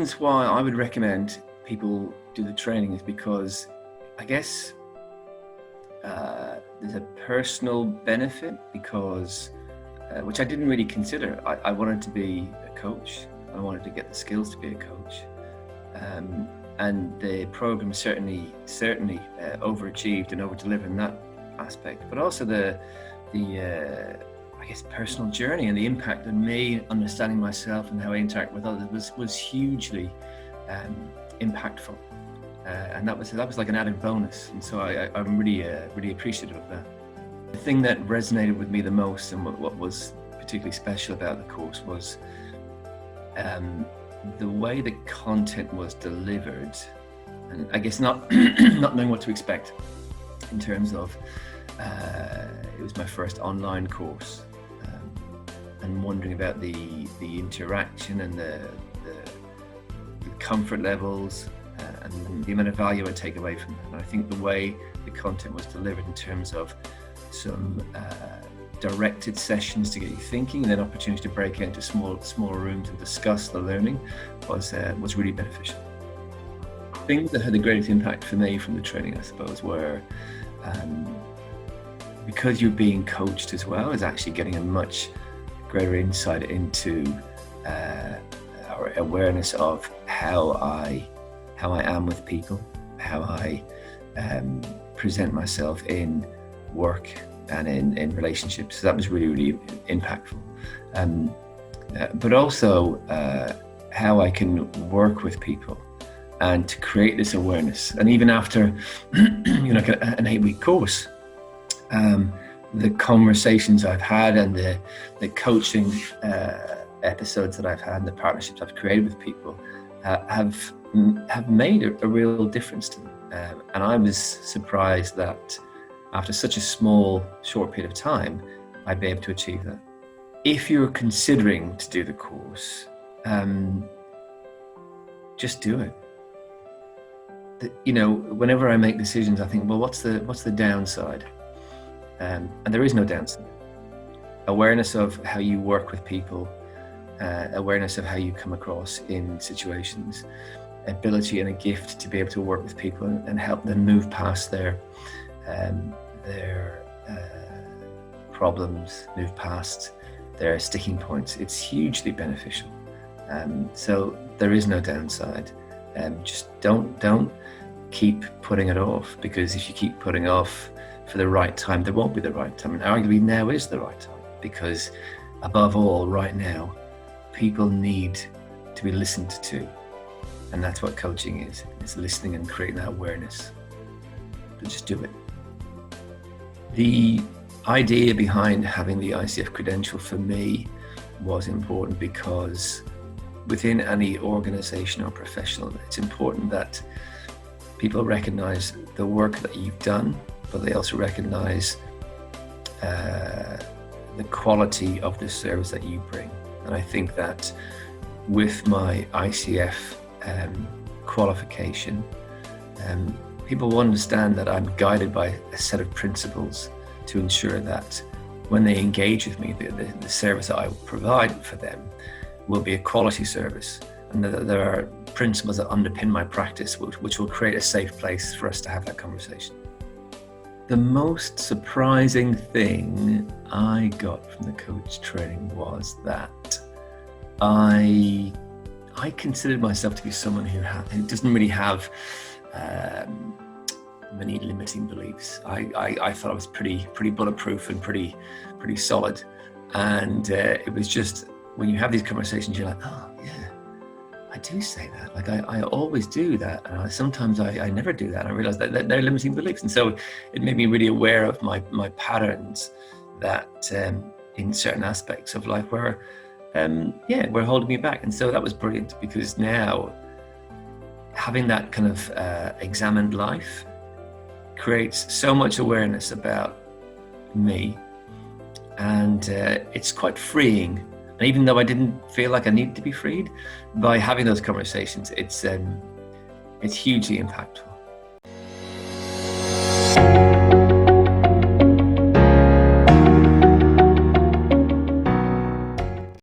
reasons why I would recommend people do the training is because I guess there's a personal benefit because, which I didn't really consider. I wanted to be a coach. I wanted to get the skills to be a coach. And the program certainly overachieved and over-delivered in that aspect, but also the I guess personal journey and the impact on me, understanding myself and how I interact with others was hugely impactful, and that was like an added bonus. And so I'm really appreciative of that. The thing that resonated with me the most and what was particularly special about the course was the way the content was delivered, and I guess not knowing what to expect in terms of it was my first online course, and wondering about the interaction and the comfort levels and the amount of value I take away from it. And I think the way the content was delivered in terms of some directed sessions to get you thinking, and then opportunity to break into smaller rooms and discuss the learning was really beneficial. Things that had the greatest impact for me from the training, I suppose, were because you're being coached as well, is actually getting a much greater insight into our awareness of how I am with people, how I present myself in work and in relationships. So that was really impactful. But also how I can work with people and to create this awareness. And even after an 8-week course, the conversations I've had and the coaching episodes that I've had and the partnerships I've created with people have made a real difference to them. And I was surprised that after such a short period of time, I'd be able to achieve that. If you're considering to do the course, just do it. Whenever I make decisions, I think, well, what's the downside? And there is no downside. Awareness of how you work with people, awareness of how you come across in situations, ability and a gift to be able to work with people and help them move past their problems, move past their sticking points. It's hugely beneficial. So there is no downside. Just don't keep putting it off, because if you keep putting off for the right time, there won't be the right time. And arguably now is the right time, because above all, right now, people need to be listened to. And that's what coaching is. It's listening and creating that awareness. So just do it. The idea behind having the ICF credential for me was important because within any organization or professional, it's important that people recognize the work that you've done, but they also recognize the quality of the service that you bring. And I think that with my ICF qualification, people will understand that I'm guided by a set of principles to ensure that when they engage with me, the service that I provide for them will be a quality service, and that there are principles that underpin my practice which will create a safe place for us to have that conversation. The most surprising thing I got from the coach training was that I considered myself to be someone who doesn't really have many limiting beliefs. I thought I was pretty bulletproof and pretty solid, and it was just when you have these conversations, you're like, oh yeah, I do say that. Like I always do that, and sometimes I never do that. And I realized that they're limiting beliefs, and so it made me really aware of my patterns that in certain aspects of life were holding me back. And so that was brilliant, because now having that kind of examined life creates so much awareness about me, and it's quite freeing. And even though I didn't feel like I needed to be freed, by having those conversations, it's hugely impactful.